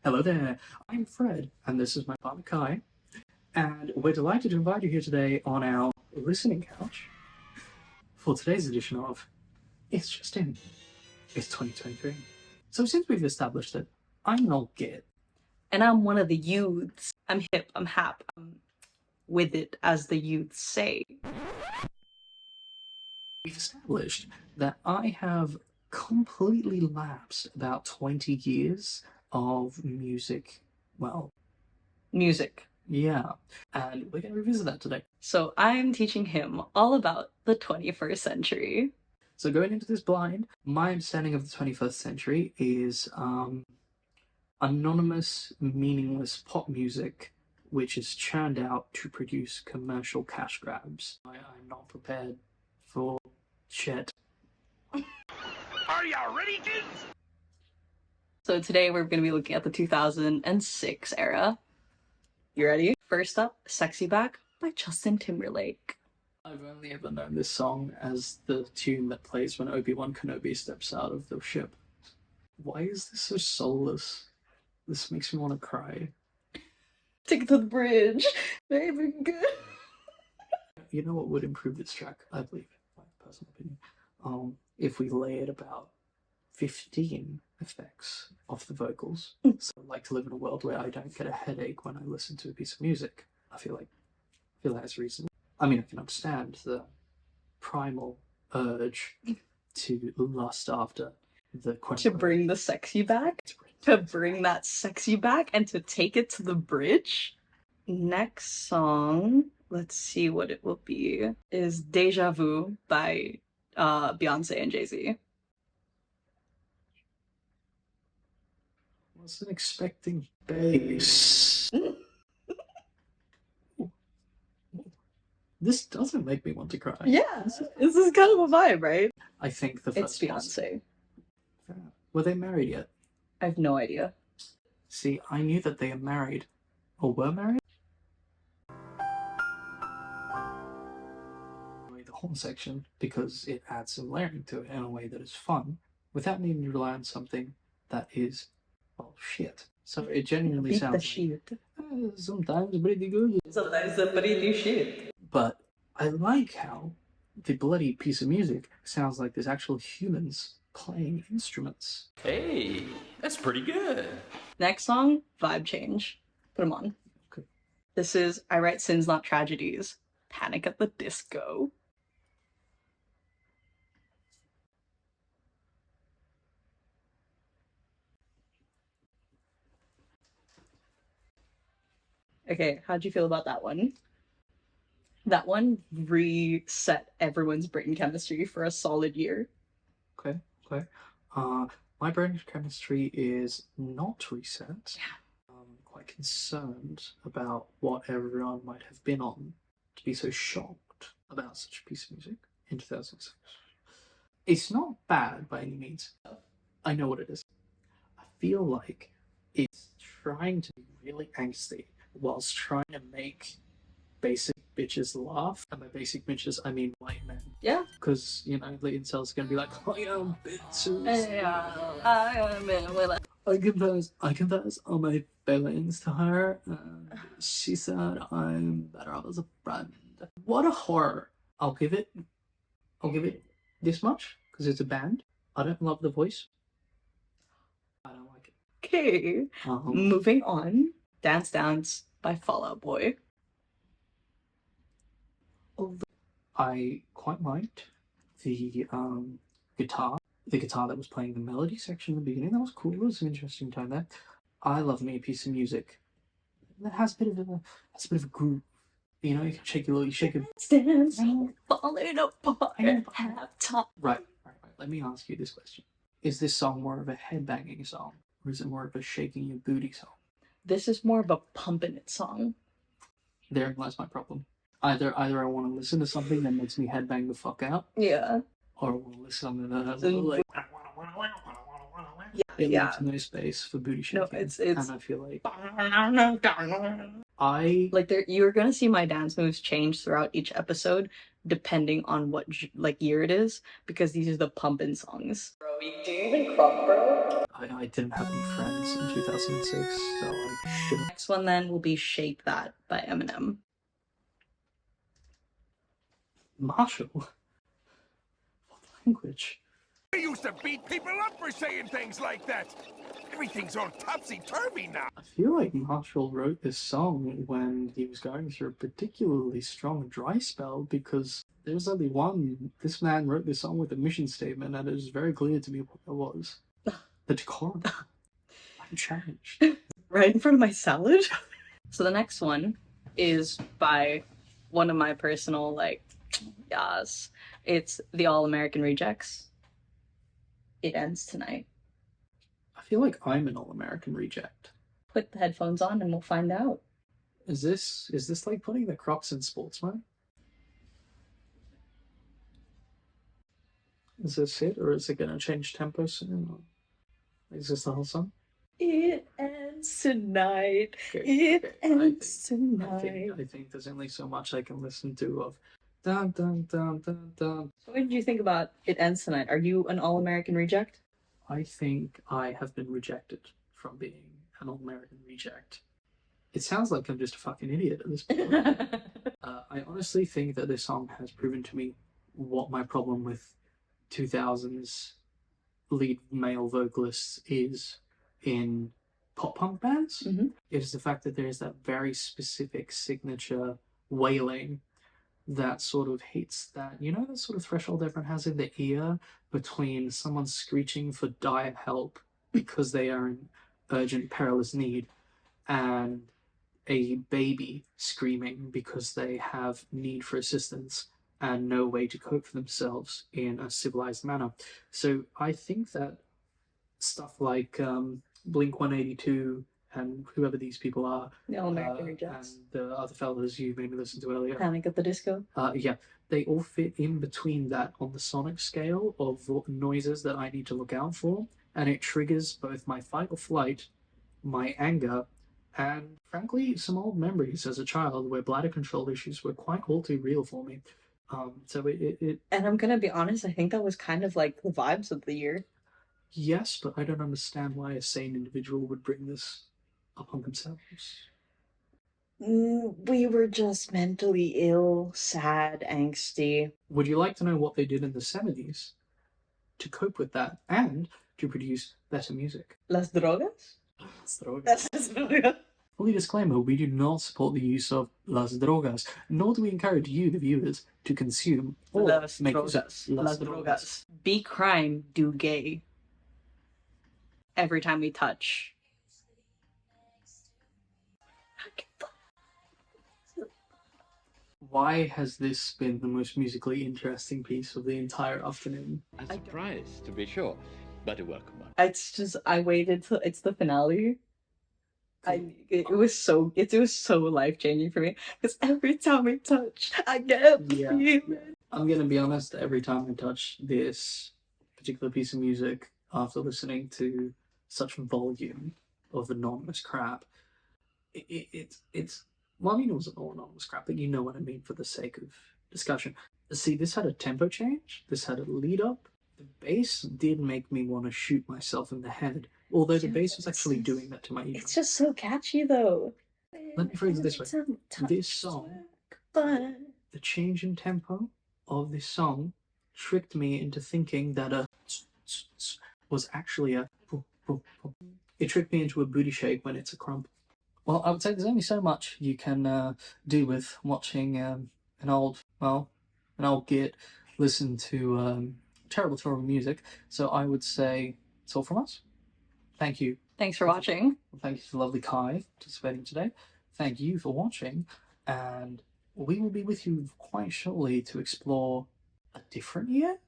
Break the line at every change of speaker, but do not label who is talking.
Hello there, I'm Fred, and this is my partner Kai, and we're delighted to invite you here today on our listening couch for today's edition of It's Just In. It's 2023. So since we've established that I'm an old git,
and I'm one of the youths. I'm hip, I'm hap, I'm with it, as the youths say.
we've established that I have completely lapsed about 20 years of music. Well,
Music.
yeah, and we're going to revisit that today.
So I'm teaching him all about the 21st century.
So going into this blind, my understanding of the 21st century is anonymous, meaningless pop music which is churned out to produce commercial cash grabs. I'm not prepared for shit.
Are you ready, kids?
So today we're going to be looking at the 2006 era. You ready? First up, Sexy Back by Justin Timberlake.
I've only ever known this song as the tune that plays when Obi-Wan Kenobi steps out of the ship. Why is this so soulless? This makes me want to cry.
Take it to the bridge. Baby good.
You know what would improve this track, I believe, my personal opinion? If we layered about 15 effects off the vocals. So I'd like to live in a world where I don't get a headache when I listen to a piece of music. I feel like that's reasonable. I mean, I can understand the primal urge to lust after the
To bring the sexy back? To bring that sexy back and to take it to the bridge? Next song, let's see what it will be, is Deja Vu by Beyonce and Jay-Z.
Wasn't expecting bass. This doesn't make me want to cry.
Yeah, this is kind of a vibe, right?
I think the
It's
first
Beyonce.
Were they married yet?
I have no idea.
See, I knew that they are married. Or were married? The horn section, because it adds some layering to it in a way that is fun, without needing to rely on something that is, well, shit. So it genuinely
Beat
sounds
the
like,
shit.
Sometimes pretty good.
Sometimes a pretty shit.
But I like how the bloody piece of music sounds like there's actual humans playing instruments.
Hey, that's pretty good.
Next song, vibe change. Put them on.
Okay.
This is I Write Sins Not Tragedies, Panic at the Disco. Okay, how'd you feel about that one? That one reset everyone's brain chemistry for a solid year.
Okay. My brain chemistry is not reset.
Yeah.
I'm quite concerned about what everyone might have been on to be so shocked about such a piece of music in 2006. It's not bad by any means. I know what it is. I feel like it's trying to be really angsty whilst trying to make basic bitches laugh. And by basic bitches, I mean white men.
Yeah.
Because, the incels are going to be like, I am bitches. I confess all my feelings to her. And she said I'm better off as a friend. What a horror. I'll give it this much, because it's a band. I don't love the voice. I don't like it.
Okay. Moving on. Dance Dance by Fall Out Boy.
I quite liked the guitar. The guitar that was playing the melody section in the beginning. That was cool. It was an interesting time there. I love me a piece of music that has a bit of a groove. You can shake it.
Dance, falling apart at halftime.
Right. Let me ask you this question: is this song more of a headbanging song, or is it more of a shaking your booty song?
This is more of a pumping it song.
Therein lies my problem. Either I want to listen to something that makes me headbang the fuck out.
Yeah.
Or I want to listen to something that has like. It
yeah.
leaves no space for booty
No,
shaking.
it's
And I feel like
like you're gonna see my dance moves change throughout each episode depending on what like year it is, because these are the pumpin' songs. Bro, do you even crop, bro?
I didn't have any friends in 2006, so I shouldn't.
Next one then will be "Shake That" by Eminem.
Marshall? What language?
We used to beat people up for saying things like that. Everything's all topsy-turvy now.
I feel like Marshall wrote this song when he was going through a particularly strong dry spell, because there's only one. This man wrote this song with a mission statement, and it was very clear to me what that was. The decorum. I'm challenged.
Right in front of my salad. So the next one is by one of my personal, like, yes. It's the All American Rejects. It Ends Tonight.
I feel like I'm an all-American reject.
Put the headphones on and we'll find out.
Is this like putting the Crocs in sports mode? Is this it, or is it going to change tempo soon? Or is this the whole song?
It ends tonight.
Okay,
It ends tonight.
I think there's only so much I can listen to of dun dun dun dun dun.
So what did you think about It Ends Tonight? Are you an All-American Reject?
I think I have been rejected from being an all-American reject. It sounds like I'm just a fucking idiot at this point. I honestly think that this song has proven to me what my problem with 2000s lead male vocalists is in pop punk bands.
Mm-hmm.
It is the fact that there is that very specific signature wailing that sort of hits that, that sort of threshold everyone has in their ear between someone screeching for dire help because they are in urgent perilous need and a baby screaming because they have need for assistance and no way to cope for themselves in a civilized manner. So I think that stuff like Blink-182 and whoever these people are,
The All-American Rejects.
and the other fellas you made me listen to earlier,
Panic at the Disco.
yeah, they all fit in between that on the sonic scale of noises that I need to look out for, and it triggers both my fight or flight, my anger, and frankly some old memories as a child where bladder control issues were quite all too real for me. So it
And I'm gonna be honest, I think that was kind of like the vibes of the year.
yes, but I don't understand why a sane individual would bring this upon themselves.
We were just mentally ill, sad, angsty.
Would you like to know what they did in the 70s to cope with that and to produce better music?
Las drogas?
Las drogas.
Las drogas.
Fully disclaimer, we do not support the use of las drogas, nor do we encourage you, the viewers, to consume or
Las
make
drogas.
use of
Las drogas. Be crime, do gay. Every time we touch.
Why has this been the most musically interesting piece of the entire afternoon?
A surprise, to be sure, but a welcome one.
It's just, I waited till it's the finale. It was so life changing for me, because every time we touch, I get the feeling.
I'm gonna be honest. Every time I touch this particular piece of music, after listening to such volume of anonymous crap, it's well, I mean, it wasn't all anonymous crap, but you know what I mean for the sake of discussion. See, this had a tempo change. This had a lead up. The bass did make me want to shoot myself in the head. Although the bass was actually doing that to my ego.
It's just so catchy, though.
Let me phrase it this way. This song, the change in tempo of this song tricked me into thinking that was actually a... It tricked me into a booty shake when it's a crump. Well, I would say there's only so much you can do with watching an old git listen to terrible music. So I would say it's all from us. Thank you.
Thanks for watching.
Thank you to the lovely Kai for participating today. Thank you for watching, and we will be with you quite shortly to explore a different year.